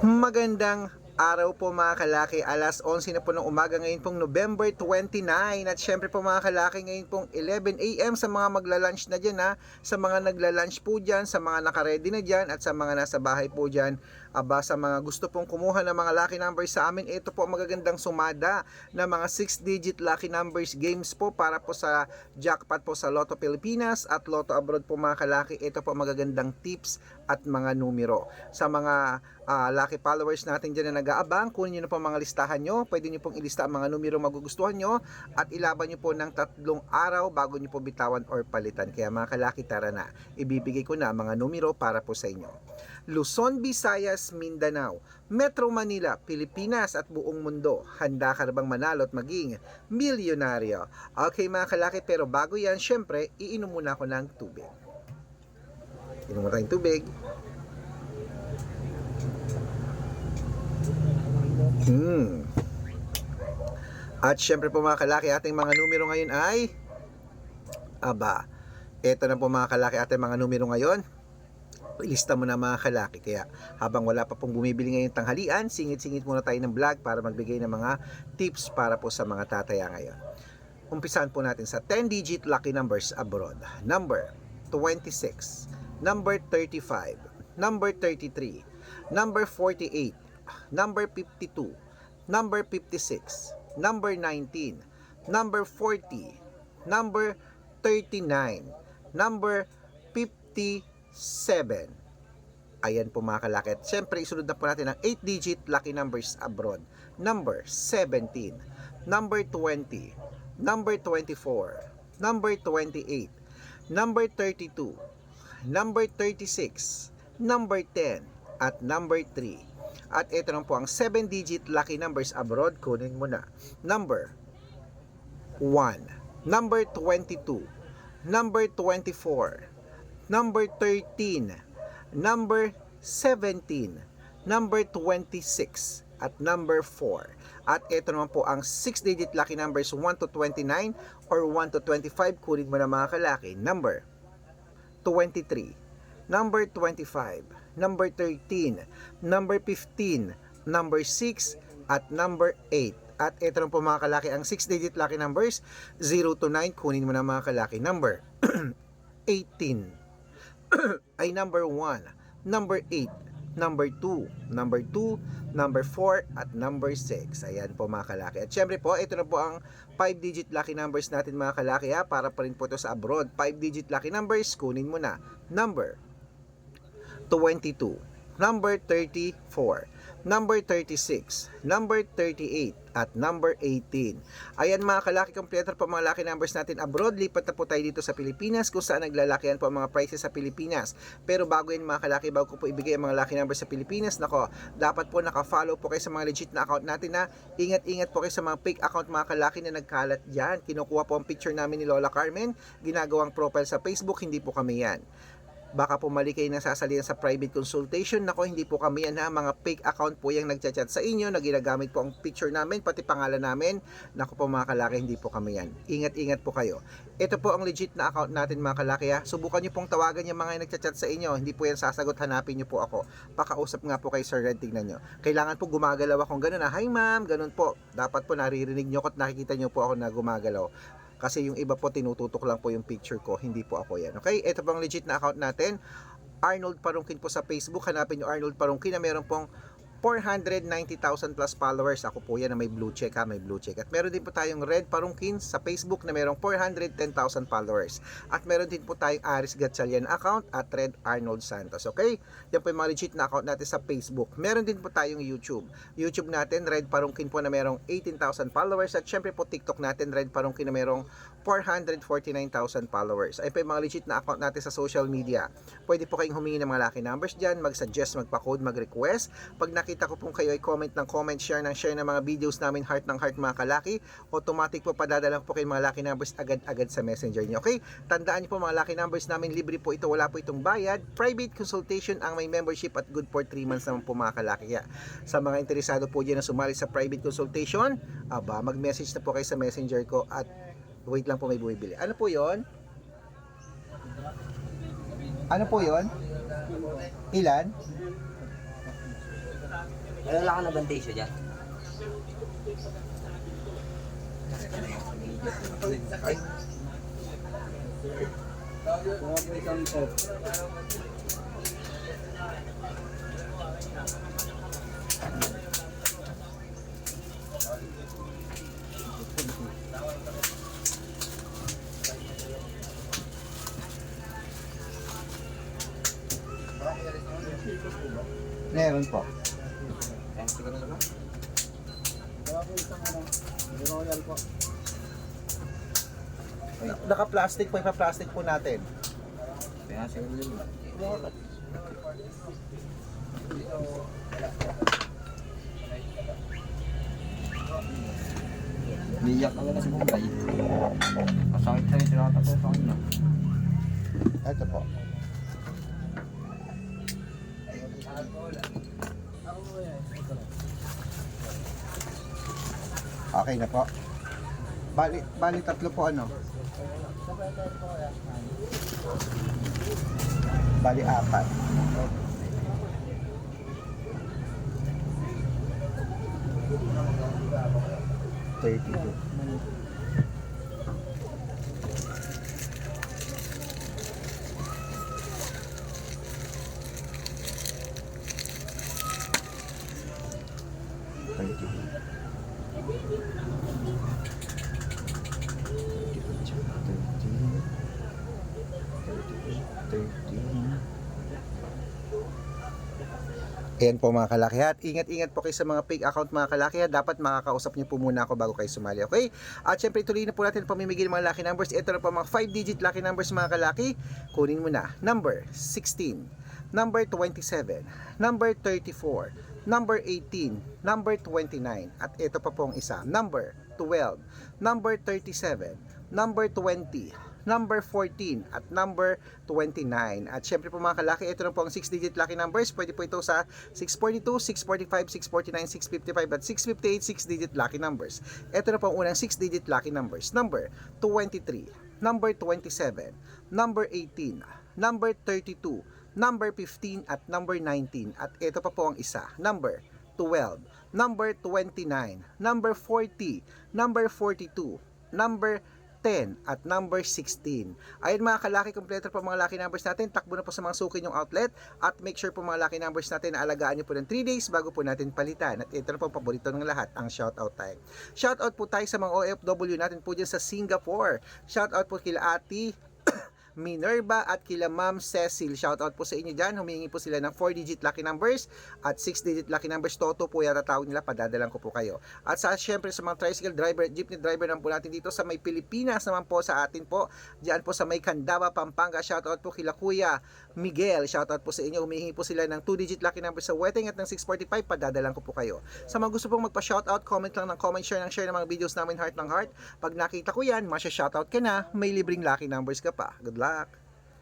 Magandang araw po mga kalaki, alas 11 na po ng umaga ngayon pong November 29 at syempre po mga kalaki ngayon pong 11 AM sa mga magla-lunch na dyan sa mga nagla-lunch po dyan, sa mga naka-ready na dyan at sa mga nasa bahay po dyan, sa mga gusto pong kumuha ng mga lucky numbers sa amin, ito po magagandang sumada na mga 6-digit lucky numbers games po para po sa jackpot po sa Lotto Pilipinas at Lotto Abroad po mga kalaki. Ito po magagandang tips at mga numero sa mga lucky followers natin dyan na nag-aabang. Kunin nyo na po mga listahan nyo, pwede nyo pong ilista ang mga numero magugustuhan nyo at ilaban nyo po ng 3 araw bago nyo po bitawan or palitan. Kaya mga kalaki, tara na, ibibigay ko na mga numero para po sa inyo. Luzon, Visayas, Mindanao, Metro Manila, Pilipinas at buong mundo. Handa ka na bang manalo at maging milyonaryo? Okay mga kalaki, pero bago yan, syempre, iinom muna ako ng tubig. Inom mo tayong tubig. At syempre po mga kalaki, ating mga numero ngayon ay eto na po mga kalaki, ating mga numero ngayon. Ilista mo na mga kalaki. Kaya habang wala pa pong bumibili ngayon tanghalian, singit-singit muna tayo ng vlog para magbigay ng mga tips para po sa mga tataya ngayon. Umpisahan po natin sa 10-digit lucky numbers abroad. Number 26, number 35, number 33, number 48, number 52, number 56, number 19, number 40, number 39, number 57. Ayan po mga kalaki. At syempre, isunod na po natin ang 8-digit lucky numbers abroad. Number 17, number 20, number 24, number 28, number 32, number 36, number 10, at number 3. At ito lang po ang 7-digit lucky numbers abroad. Kunin mo na. Number 1, number 22, number 24, number 13, number 17, number 26, at number 4. At ito naman po ang 6-digit lucky numbers 1 to 29 or 1 to 25. Kunin mo na mga kalaki. Number 23, number 25, number 13, number 15, number 6, at number 8. At ito lang po mga kalaki ang 6-digit lucky numbers 0 to 9. Kunin mo na mga kalaki. Number 18 ay number 1, number 8, number 2, number 2, number 4, at number 6. Ayan po mga kalaki. At syempre po, ito na po ang 5-digit lucky numbers natin mga kalaki para pa rin po ito sa abroad. 5-digit lucky numbers, kunin mo na. Number 22, number 34, number 36, number 38, at number 18. Ayan mga kalaki, kompleto po mga lucky numbers natin abroad. Lipat na po tayo dito sa Pilipinas kung saan naglalakihan po ang mga prices sa Pilipinas. Pero bago yan mga kalaki, bago ko po ibigay ang mga lucky numbers sa Pilipinas, nako, dapat po naka-follow po kayo sa mga legit na account natin na ingat-ingat po kayo sa mga fake account mga kalaki na nagkalat dyan. Kinukuha po ang picture namin ni Lola Carmen, ginagawang profile sa Facebook, hindi po kami yan. Baka po mali kayo nasasalihan sa private consultation. Nako, hindi po kami yan mga fake account po yung nagchat-chat sa inyo, na ginagamit po ang picture namin, pati pangalan namin. Nako po mga kalaki, hindi po kami yan. Ingat-ingat po kayo. Ito po ang legit na account natin mga kalaki Subukan nyo pong tawagan yung mga nagchat-chat sa inyo. Hindi po yan sasagot, hanapin nyo po ako. Pakausap nga po kay Sir Red, tignan nyo. Kailangan po gumagalaw akong ganun hi ma'am, ganun po. Dapat po naririnig nyo at nakikita nyo po ako na gumagalaw. Kasi yung iba po tinututok lang po yung picture ko, hindi po ako yan. Okay, ito pang legit na account natin. Arnold Parungkin po sa Facebook. Hanapin nyo Arnold Parungkin na meron pong 490,000 plus followers. Ako po yan na may blue check may blue check. At meron din po tayong Red Parungkin sa Facebook na merong 410,000 followers. At meron din po tayong Aris Gatchalian account at Red Arnold Santos. Okay? Yan po yung mga legit na account natin sa Facebook. Meron din po tayong YouTube. YouTube natin, Red Parungkin po na merong 18,000 followers. At syempre po TikTok natin, Red Parungkin na merong 449,000 followers. Ay po yung mga legit na account natin sa social media. Pwede po kayong humingi ng mga lucky numbers dyan, mag-suggest, magpa-code, mag-request. Pag nakita ko pong kayo ay comment ng comment, share ng share ng mga videos namin, heart ng heart mga kalaki, automatic po padadala po kayo mga lucky numbers agad-agad sa messenger niyo. Okay? Tandaan niyo po mga lucky numbers namin, libre po ito, wala po itong bayad. Private consultation ang may membership at good for 3 months naman po mga kalaki. Sa mga interesado po dyan na sumali sa private consultation, mag-message na po kayo sa messenger ko at wait lang po, may bumibili. Ano po yon? Ano po yon? Ilan? May wala ka na bantay siya dyan. Ay. Meron po. Naka-plastic po, ipa-plastic po natin. Kaya siguro Biyak na sa bumbay. Masakit na yung tinatapo sa kanya. Ito po. Okay na po. Bali tatlo po ano? Bali apat. $32. Ayan po mga kalaki at ingat-ingat po kayo sa mga fake account mga kalaki at dapat makakausap niyo po muna ako bago kayo sumali, okay? At syempre tuloy na po natin pamimigay ng mga lucky numbers. Ito na po mga 5-digit lucky numbers mga kalaki. Kunin mo na. Number 16, number 27, number 34, number 18, number 29 at ito pa pong isa, number 12, number 37, number 20, number 14 at number 29. At syempre po mga kalaki, ito na po ang 6-digit lucky numbers. Pwede po ito sa 642, 645, 649, 655 at 658 6-digit lucky numbers. Ito na po ang unang 6-digit lucky numbers. Number 23, number 27, number 18, number 32, number 15 at number 19. At ito pa po ang isa, number 12, number 29, number 40, number 42, number 10 at number 16. Ayun mga kalaki, kompleto po mga lucky numbers natin. Takbo na po sa mga suki yung outlet at make sure po mga lucky numbers natin na alagaan nyo po ng 3 days bago po natin palitan. At ito na po paborito ng lahat, ang shoutout time. Shoutout po tayo sa mga OFW natin po dyan sa Singapore. Shoutout po kila Ate Minerva at kila Ma'am Cecil. Shoutout po sa inyo dyan. Humingi po sila ng 4-digit lucky numbers at 6-digit lucky numbers. Toto po yata tawag nila. Padadalan ko po kayo. At sa syempre sa mga tricycle driver, jeepney driver naman po natin dito sa may Pilipinas naman po sa atin po. Diyan po sa may Candaba, Pampanga. Shoutout po kila Kuya Miguel. Shoutout po sa inyo. Humingi po sila ng 2-digit lucky numbers sa wedding at ng 645. Padadalan ko po kayo. Sa mga gusto pong magpa-shoutout, comment lang ng comment, share ng mga videos namin heart ng heart. Pag nakita ko yan, masya-shoutout ka na, may libreng lucky numbers ka pa. Good luck!